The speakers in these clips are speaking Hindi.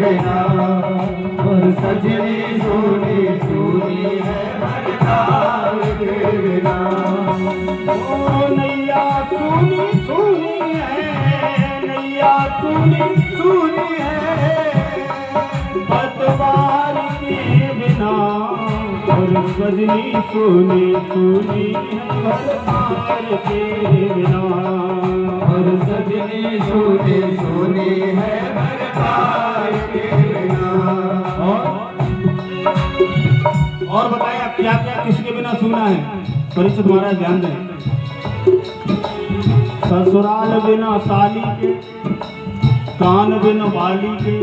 बिना, और सजनी सोनी सोनी है भरतार के बिना। ओ नैया सुनी सुनी है, नैया सुनी सुनी है पतवार के बिना, और सजनी सुनी सुनी है भरतार के बिना, और सजनी सोनी सोनी है भरतार के बिना। और बताएं आप क्या क्या किसके बिना सुना है? परीक्षित महाराज ध्यान दें। ससुराल बिना साली के, कान बिन बाली के,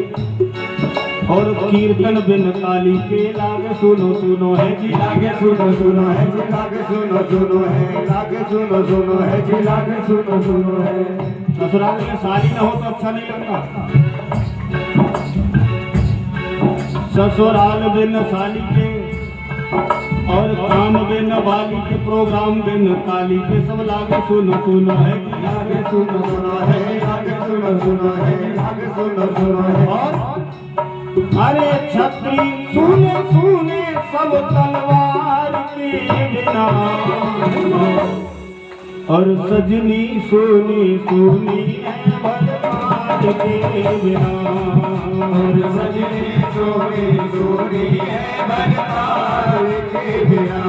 और कीर्तन बिन काली के, लागे सुनो सुनो है जी, लागे सुनो सुनो है जी, लागे सुनो सुनो है, लागे सुनो सुनो है जी, लागे सुनो सुनो है। ससुराल में साली न हो तो अच्छा नहीं लगता। ससुराल बिन साली के, और कान बिन बाली के, प्रोग्राम बिन काली के, सब लागे सुनो सुनो है जी, लागे सुनो सुनो है, लागे सुनो सुनो है, लागे सुनो सुनो है। और अरे छत्री सुने सुने सब तलवार के बिना, और सजनी सोनी सोनी है भरतार के बिना, और सजनी सोनी सोनी है भरतार के बिना,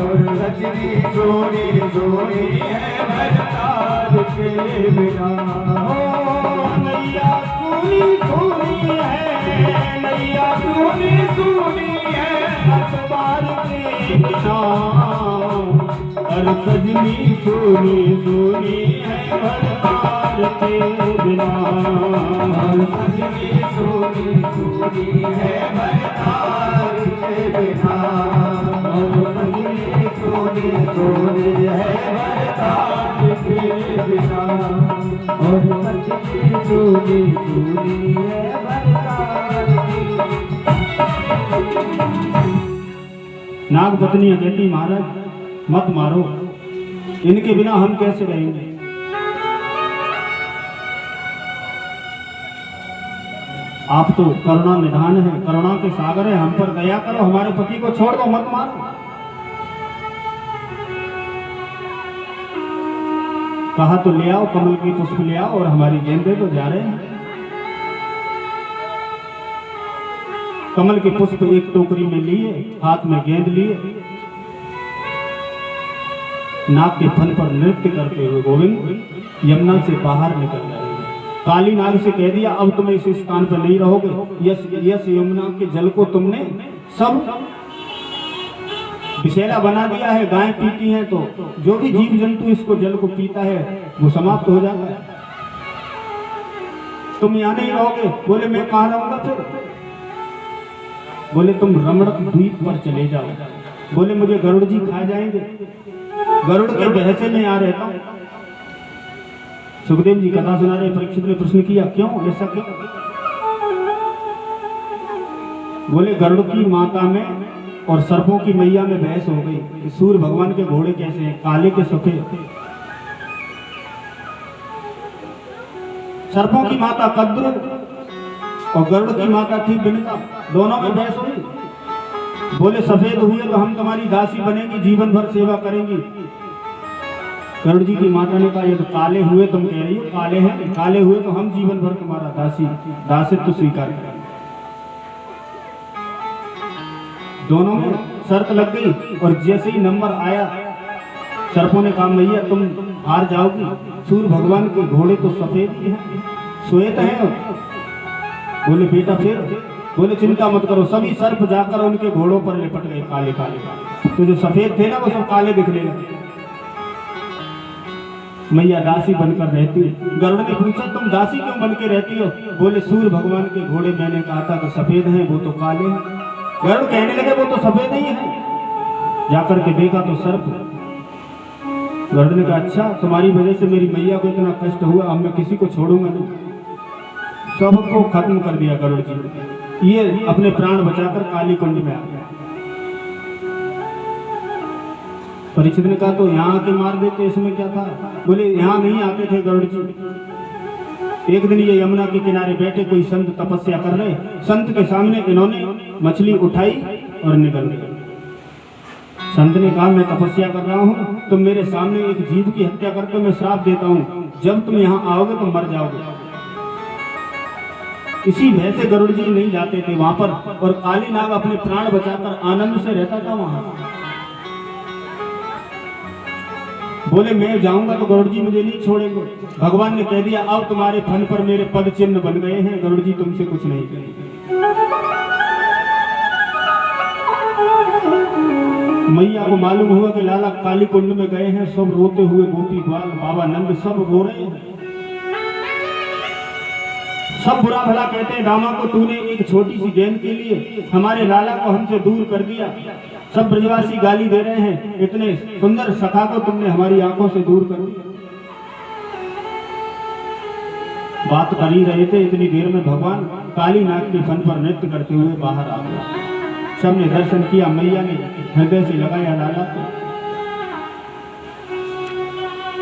और सजनी सोनी सोनी है भरतार के बिना। ओ नैया सुनी सुनी है, नैया सुनी सुनी है पतवार के बिना, और सजनी सोनी सोनी है भरतार के बिना, और सजनी सोनी सोनी है भरतार के बिना, और सजनी सोनी सोनी है भरतार के बिना, और सजनी सोनी सोनी है भरतार के बिना। नागपत्नी कहती महाराज मत मारो, इनके बिना हम कैसे रहेंगे? आप तो करुणा निधान है, करुणा के सागर है, हम पर दया करो, हमारे पति को छोड़ दो, मत मारो। कहा तो ले आओ, कमल की पुष्प ले आओ, और हमारी गेंदें तो जा रहे हैं। कमल के पुष्प एक टोकरी में लिए, हाथ में गेंद लिए, नाग के फन पर नृत्य करते हुए गोविंद यमुना से बाहर निकल गए। काली नाग से कह दिया अब तुम इस स्थान पर नहीं रहोगे, यस यमुना के जल को तुमने सब विषैला बना दिया है, गाय पीती हैं तो जो भी जीव जंतु इसको जल को पीता है वो समाप्त हो जाता है, तुम यहाँ नहीं रहोगे। बोले मैं कहाँ रहूंगा फिर? बोले तुम रमणक द्वीप पर चले जाओ। बोले मुझे गरुड़ जी खा जाएंगे, गरुड़ के बहसे में यहाँ रहता हूँ। सुखदेव जी कथा सुना रहे, परीक्षित ने प्रश्न किया क्यों ऐसा क्यों? बोले गरुड़ की माता में और सर्पों की मैया में बहस हो गई, सूर्य भगवान के घोड़े कैसे हैं, काले के सफेद। सर्पों की माता कद्रु और गरुड़ की माता थी बिनता, दोनों में बहस हुई। बोले सफेद हुए तो हम तुम्हारी दासी बनेंगी, जीवन भर सेवा करेंगी। गरुड़ जी की माता ने कहा ये तो काले हुए, तुम कह रही हो काले हैं, काले हुए तो हम जीवन भर तुम्हारा दासित्व स्वीकार करेंगे। दोनों में शर्त लग गई और जैसे ही नंबर आया सर्पों ने कहा मैया तुम हार जाओगी, सूर्य भगवान के घोड़े तो सफेद ही हैं, श्वेत हैं। बोले बेटा फिर? बोले चिंता मत करो, सभी सर्प जाकर उनके घोड़ों पर लिपट गए काले काले, तो जो सफेद थे ना वो सब काले दिखने लगे। मैया दासी बनकर रहती। गरुड़ ने पूछा तुम दासी क्यों बन के रहती हो? बोले सूर्य भगवान के घोड़े मैंने कहा था कि सफेद हैं, वो तो काले हैं। गरुड़ कहने लगे वो तो सफेद ही है, जाकर के देखा तो सर्प। गरुड़ ने कहा अच्छा तुम्हारी वजह से मेरी मैया को इतना कष्ट हुआ, अब मैं किसी को छोड़ूंगा नहीं। सबको खत्म कर दिया गरुड़ जी, ये अपने प्राण बचाकर काली कुंड में आ गया। परीक्षित ने कहा तो यहाँ आके मार देते, इसमें क्या था? बोले यहाँ नहीं आते थे गरुड़ जी, एक दिन ये यमुना के किनारे बैठे कोई संत तपस्या कर रहे, संत के सामने इन्होंने मछली उठाई और निकल गई। संत ने कहा मैं तपस्या कर रहा हूँ, तुम मेरे सामने एक जीव की हत्या करके मैं श्राप देता हूँ, जब तुम यहाँ आओगे तो मर जाओगे। इसी भय से गरुड़ जी नहीं जाते थे वहां पर, और काली नाग अपने प्राण बचाकर आनंद से रहता था वहां। बोले मैं जाऊंगा तो गरुड़ जी मुझे नहीं छोड़ेंगे। भगवान ने कह दिया अब तुम्हारे फन पर मेरे पद चिन्ह बन गए हैं, गरुड़ जी तुमसे कुछ नहीं करेंगे। मैया को मालूम हुआ कि लाला काली कुंड में गए हैं, सब रोते हुए गोपी ग्वाल बाबा नंद सब रो रहे हैं। सब बुरा भला कहते हैं दामा को तूने एक छोटी सी गेंद के लिए हमारे लाला को हमसे दूर कर दिया। सब ब्रजवासी गाली दे रहे हैं, इतने सुंदर सखा को तुमने हमारी आंखों से दूर कर दिया। बात कर ही रहे थे, इतनी देर में भगवान काली नाग के फन पर नृत्य करते हुए बाहर आ गए। सबने दर्शन किया, मैया ने हृदय से लगाया लाला को,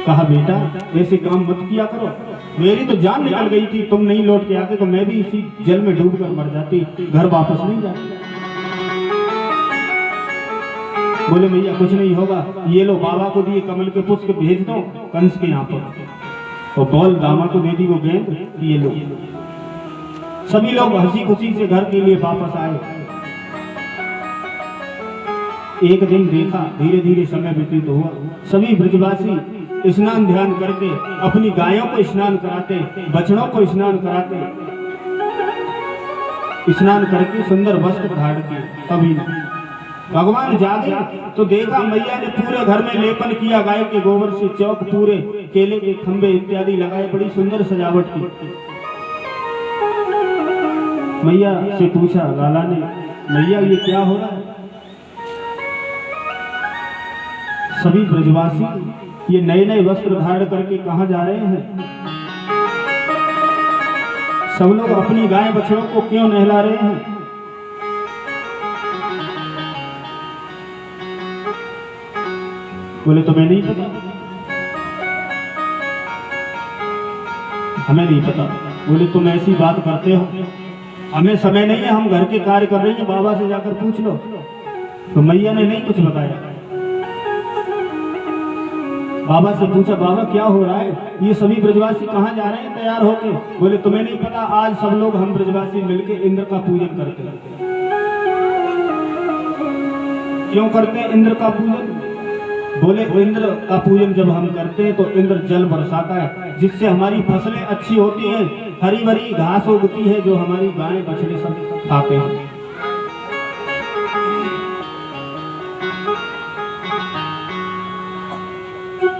कहा बेटा ऐसे काम मत किया करो, मेरी तो जान निकल गई थी, तुम नहीं लौट के आते तो मैं भी इसी जल में डूबकर मर जाती, घर वापस नहीं जाती। बोले मैया कुछ नहीं होगा, ये लो बाबा को दिए कमल के पुष्प भेज दो कंस के यहाँ पर, और बोल दामा को दे दी वो गेंद, ये लो। सभी लोग हंसी खुशी से घर के लिए वापस आए। एक दिन देखा धीरे धीरे समय व्यतीत हुआ, सभी ब्रजवासी स्नान ध्यान करके अपनी गायों को स्नान कराते, बछड़ों को स्नान कराते, स्नान करके सुंदर वस्त्र धारण किए। कभी भगवान जागे तो देखा मैया ने पूरे घर में लेपन किया, गाय के गोबर से चौक पूरे, केले के खंबे इत्यादि लगाए, बड़ी सुंदर सजावट की। मैया से पूछा लाला ने, मैया ये क्या हो रहा है? सभी ब्रजवासी ये नए नए वस्त्र धारण करके कहां जा रहे हैं? सब लोग अपनी गाय बछड़ों को क्यों नहला रहे हैं? बोले तुम्हें नहीं पता? हमें नहीं पता। बोले तुम ऐसी बात करते हो, हमें समय नहीं है, हम घर के कार्य कर रहे हैं, बाबा से जाकर पूछ लो। तो मैया ने नहीं कुछ बताया। बाबा से पूछा बाबा क्या हो रहा है, ये सभी ब्रजवासी कहाँ जा रहे हैं तैयार होके? बोले तुम्हें नहीं पता, आज सब लोग हम ब्रजवासी मिलकर इंद्र का पूजन करते हैं। क्यों करते हैं इंद्र का पूजन? बोले इंद्र का पूजन जब हम करते हैं तो इंद्र जल बरसाता है, जिससे हमारी फसलें अच्छी होती हैं, हरी भरी घास उगती है जो हमारी गाय बछड़े सब खाते हैं।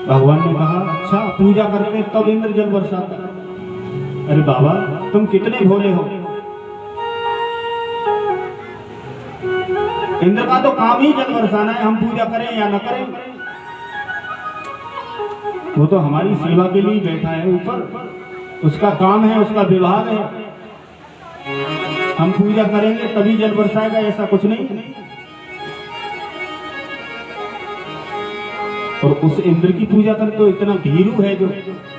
भगवान ने कहा अच्छा पूजा करते तब इंद्र जल बरसाता है। अरे बाबा तुम कितने भोले हो, इंद्र का तो काम ही जल बरसाना है, हम पूजा करें या न करें, वो तो हमारी सेवा के लिए बैठा है ऊपर, उसका काम है, उसका विभाग है, हम पूजा करेंगे तभी जल बरसाएगा, ऐसा कुछ नहीं। और उस इंद्र की पूजा करते हो, इतना भीरू है जो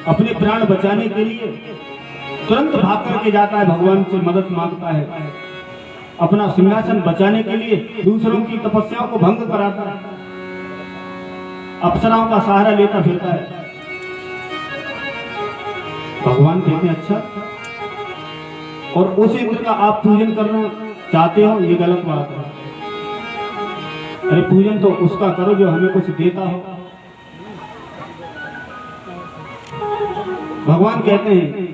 अपने प्राण बचाने के लिए तुरंत भाग करके जाता है, भगवान से मदद मांगता है, अपना सिंहासन बचाने के लिए दूसरों की तपस्याओं को भंग कराता है, अप्सराओं का सहारा लेता फिरता है। भगवान कहते हैं अच्छा, और उस इंद्र का आप पूजन करना चाहते हो, ये गलत बात है। अरे पूजन तो उसका करो जो हमें कुछ देता हो। भगवान कहते हैं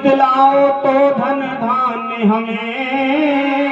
दिलाओ तो धन धान्य हमें,